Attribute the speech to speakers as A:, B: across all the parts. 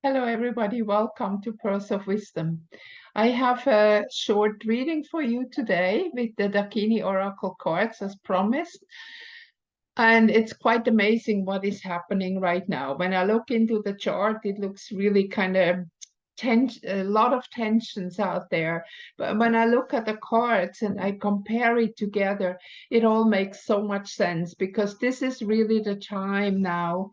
A: Hello, everybody. Welcome to Pearls of Wisdom. I have a short reading for you today with the Dakini Oracle cards as promised. And it's quite amazing what is happening right now. When I look into the chart, it looks really kind of a lot of tensions out there. But when I look at the cards and I compare it together, it all makes so much sense because this is really the time now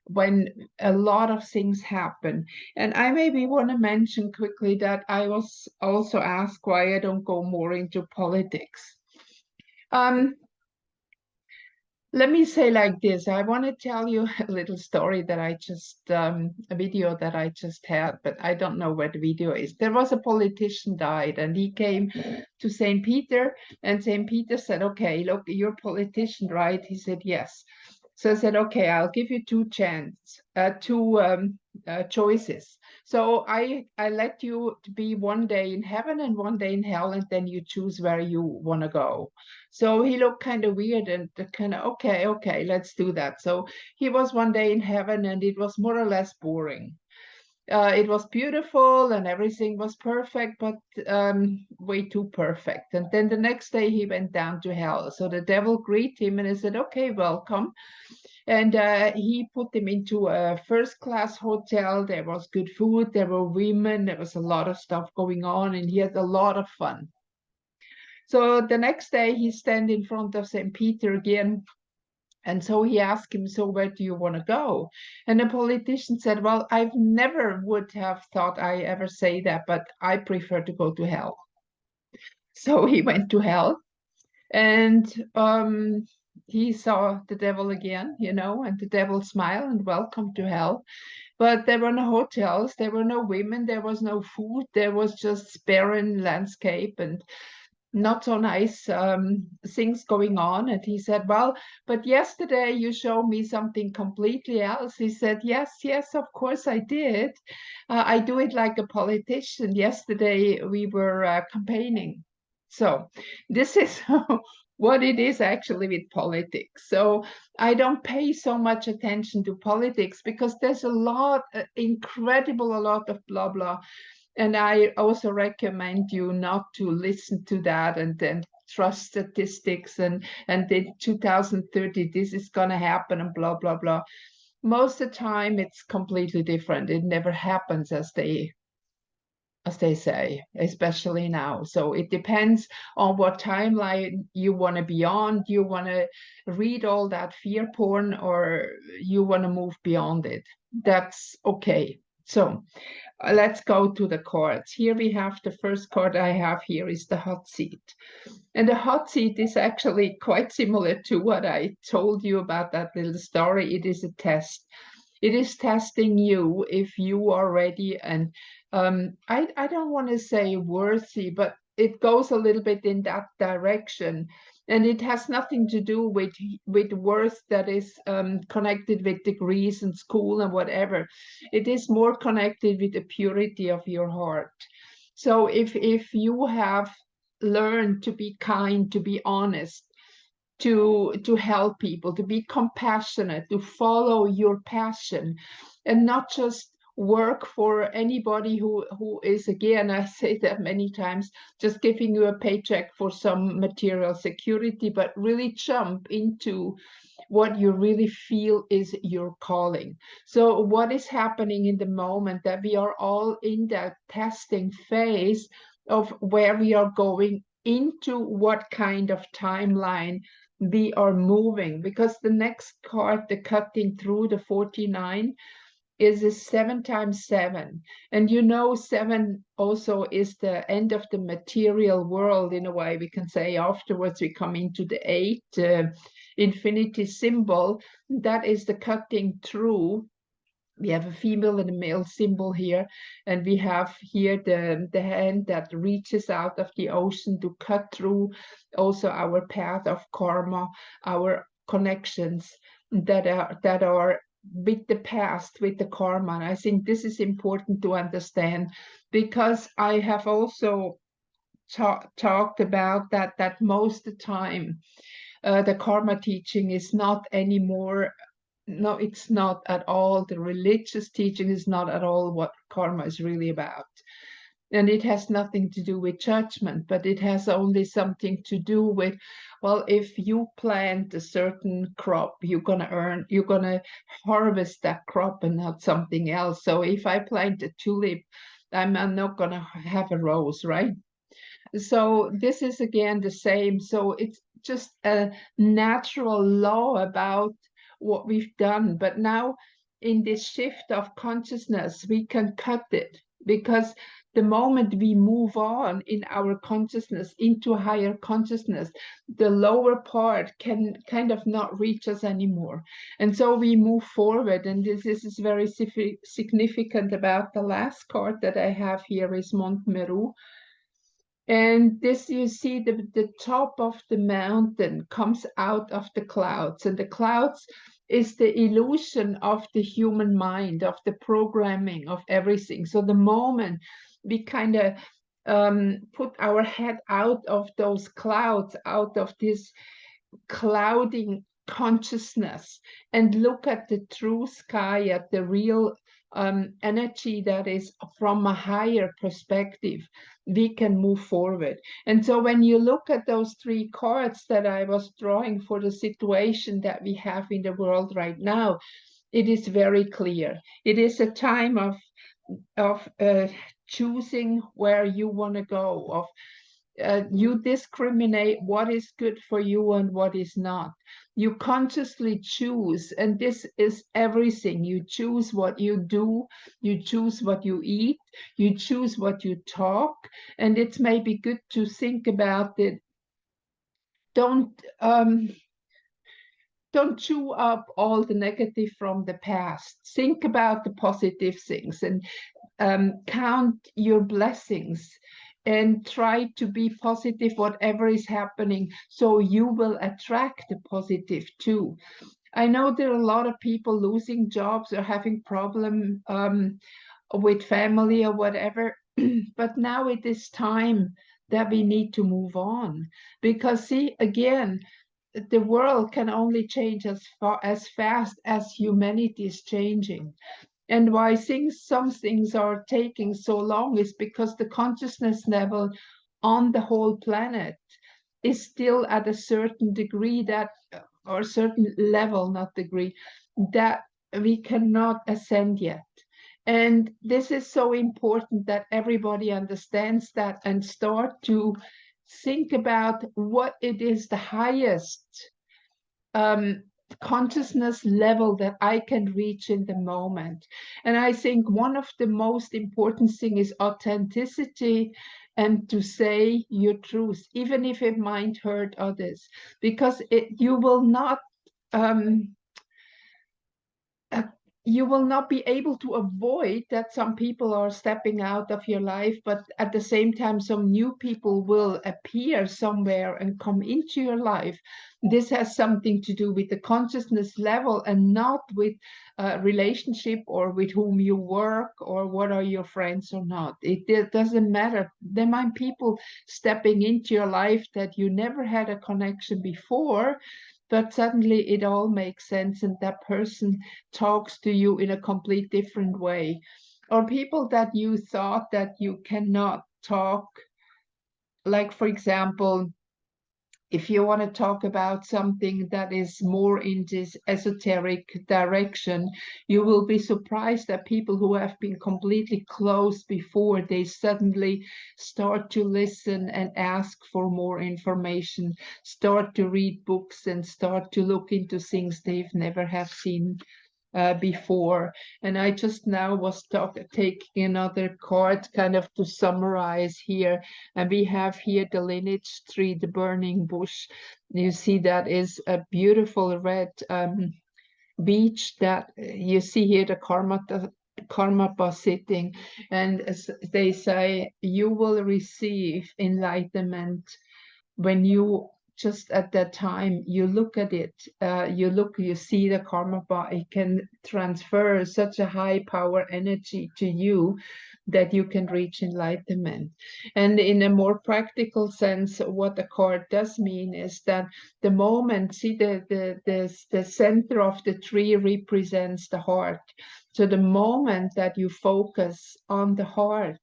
A: when a lot of things happen. And I maybe want to mention quickly that I was also asked why I don't go more into politics. Um, Let me say like this. I want to tell you a little story that a video that I just had, but I don't know where the video is. There was a politician died and he came to St. Peter and St. Peter said, okay, look, you're a politician, right? He said, yes. So I said, okay, I'll give you two choices. So I let you to be one day in heaven and one day in hell, and then you choose where you want to go. So he looked kind of weird and kind of, okay, let's do that. So he was one day in heaven and it was more or less boring. It was beautiful and everything was perfect, but way too perfect. And then the next day he went down to hell. So the devil greeted him and he said, okay, welcome. And he put him into a first class hotel. There was good food, there were women, there was a lot of stuff going on, and he had a lot of fun. So the next day he stand in front of St. Peter again. And so he asked him, so where do you want to go? And the politician said, well, I've never would have thought I ever say that, but I prefer to go to hell. So he went to hell and he saw the devil again, and the devil smiled and welcome to hell. But there were no hotels, there were no women, there was no food, there was just barren landscape and not so nice things going on. And he said, well, but yesterday you showed me something completely else. He said, yes, of course I did. I do it like a politician. Yesterday we were campaigning. So this is what it is actually with politics. So I don't pay so much attention to politics because there's a lot, a lot of blah, blah. And I also recommend you not to listen to that and then trust statistics and in 2030 this is going to happen and blah blah blah. Most of the time it's completely different. It never happens as they say, especially now. So it depends on what timeline you want to be on. Do you want to read all that fear porn or you want to move beyond it? That's okay. So let's go to the cards. Here we have the first card I have here is the hot seat. And the hot seat is actually quite similar to what I told you about that little story. It is a test. It is testing you if you are ready. And I don't want to say worthy, but it goes a little bit in that direction. And it has nothing to do with worth that is connected with degrees and school and whatever. It is more connected with the purity of your heart. So if you have learned to be kind, to be honest, to help people, to be compassionate, to follow your passion, and not just work for anybody who is, again, I say that many times, just giving you a paycheck for some material security, but really jump into what you really feel is your calling. So what is happening in the moment that we are all in that testing phase of where we are going into what kind of timeline we are moving, because the next card, the cutting through the 49, is a 7 times 7. And seven also is the end of the material world in a way. We can say afterwards we come into the 8 infinity symbol. That is the cutting through. We have a female and a male symbol here, and we have here the hand that reaches out of the ocean to cut through also our path of karma, our connections that are with the past, with the karma. And I think this is important to understand, because I have also talked about that most of the time the karma teaching is not anymore no, it's not at all. The religious teaching is not at all what karma is really about. And it has nothing to do with judgment, but it has only something to do with, well, if you plant a certain crop, you're gonna harvest that crop and not something else. So if I plant a tulip, I'm not gonna have a rose, right? So this is again the same. So it's just a natural law about what we've done. But now in this shift of consciousness, we can cut it, because the moment we move on in our consciousness into higher consciousness, the lower part can kind of not reach us anymore. And so we move forward. And this is very significant about the last card that I have here is Mont Meru. And this, you see, the top of the mountain comes out of the clouds, and the clouds is the illusion of the human mind, of the programming of everything. So the moment we kind of put our head out of those clouds, out of this clouding consciousness, and look at the true sky, at the real energy that is from a higher perspective, we can move forward. And so when you look at those three cards that I was drawing for the situation that we have in the world right now, it is very clear. It is a time of choosing where you want to go, of you discriminate what is good for you and what is not. You consciously choose, and this is everything. You choose what you do, you choose what you eat, you choose what you talk, and it's maybe good to think about it. Don't chew up all the negative from the past. Think about the positive things, and count your blessings, and try to be positive whatever is happening, so you will attract the positive too. I know there are a lot of people losing jobs or having problem with family or whatever, but now it is time that we need to move on, because see, again, the world can only change as fast as humanity is changing. And why some things are taking so long is because the consciousness level on the whole planet is still at a certain degree that, or certain level, not degree, that we cannot ascend yet. And this is so important that everybody understands that and start to think about what it is the highest um, consciousness level that I can reach in the moment. And I think one of the most important thing is authenticity, and to say your truth, even if it might hurt others, because you will not um, uh, you will not be able to avoid that some people are stepping out of your life, but at the same time, some new people will appear somewhere and come into your life. This has something to do with the consciousness level, and not with relationship or with whom you work or what are your friends or not. It doesn't matter. There might be people stepping into your life that you never had a connection before, but suddenly it all makes sense, and that person talks to you in a complete different way. Or people that you thought that you cannot talk, like for example, if you want to talk about something that is more in this esoteric direction, you will be surprised that people who have been completely closed before, they suddenly start to listen and ask for more information, start to read books, and start to look into things they've never have seen before. And I just now was taking another card kind of to summarize here. And we have here the lineage tree, the burning bush. You see that is a beautiful red beach that you see here, the Karmapa sitting. And as they say, you will receive enlightenment when you just at that time you look at it, you see the karma bar, it can transfer such a high power energy to you that you can reach enlightenment. And in a more practical sense, what the card does mean is that the moment, see, the center of the tree represents the heart. So the moment that you focus on the heart,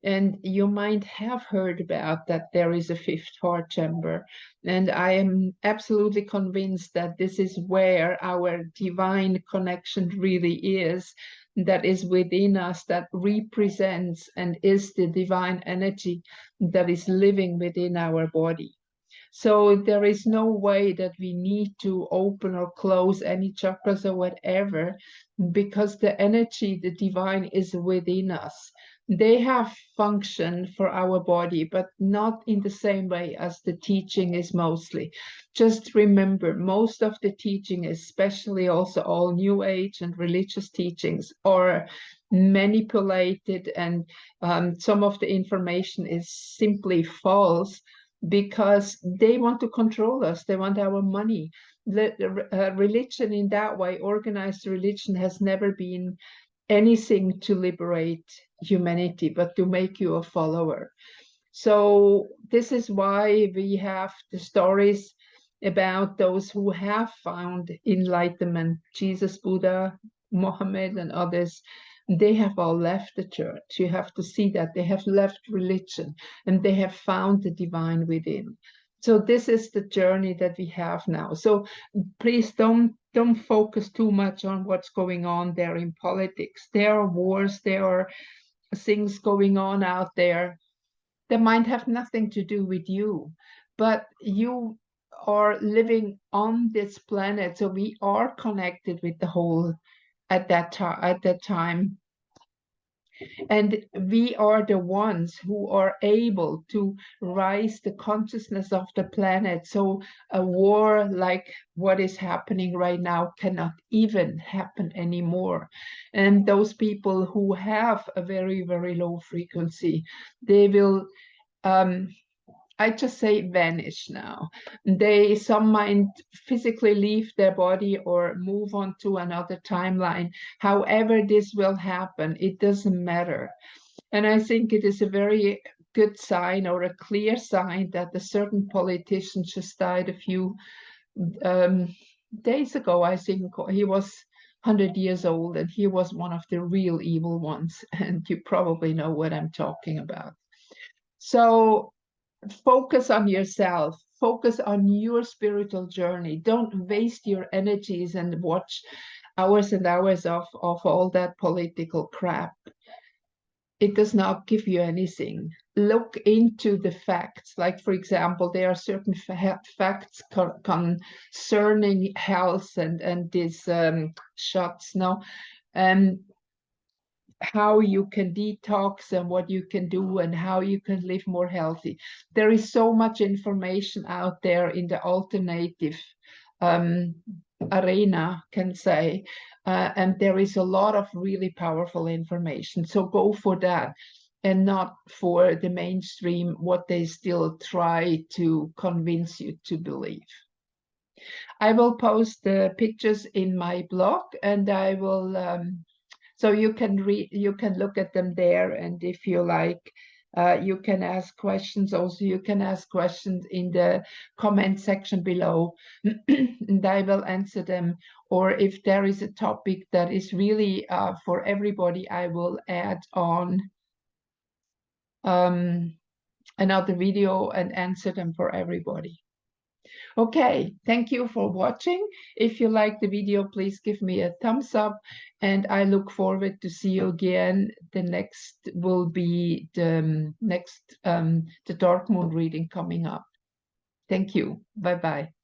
A: and you might have heard about that there is a fifth heart chamber. And I am absolutely convinced that this is where our divine connection really is, that is within us, that represents and is the divine energy that is living within our body. So there is no way that we need to open or close any chakras or whatever, because the energy, the divine, is within us. They have function for our body, but not in the same way as the teaching is mostly. Just remember, most of the teaching, especially also all New Age and religious teachings, are manipulated, and some of the information is simply false, because they want to control us. They want our money. Religion in that way, organized religion, has never been anything to liberate humanity, but to make you a follower. So this is why we have the stories about those who have found enlightenment, Jesus, Buddha, Mohammed, and others. They have all left the church. You have to see that they have left religion and they have found the divine within. So this is the journey that we have now. So please don't focus too much on what's going on there in politics. There are wars, there are things going on out there that might have nothing to do with you, but you are living on this planet, so we are connected with the whole at that time, and we are the ones who are able to rise the consciousness of the planet. So a war like what is happening right now cannot even happen anymore. And those people who have a very, very low frequency, they will I just say vanish now. Some might physically leave their body or move on to another timeline. However this will happen, it doesn't matter. And I think it is a very good sign, or a clear sign, that a certain politician just died a few days ago. I think he was 100 years old, and he was one of the real evil ones. And you probably know what I'm talking about. So focus on yourself, focus on your spiritual journey. Don't waste your energies and watch hours and hours of all that political crap. It does not give you anything. Look into the facts. Like, for example, there are certain facts concerning health and these shots now, and how you can detox and what you can do and how you can live more healthy. There is so much information out there in the alternative arena, can say, and there is a lot of really powerful information. So go for that, and not for the mainstream, what they still try to convince you to believe. I will post the pictures in my blog, and I will so you can look at them there, and if you like, you can ask questions. Also, you can ask questions in the comment section below, and I will answer them. Or if there is a topic that is really for everybody, I will add on another video and answer them for everybody. Okay, thank you for watching. If you like the video, please give me a thumbs up, and I look forward to see you again. The next will be the next the dark moon reading coming up. Thank you. Bye bye.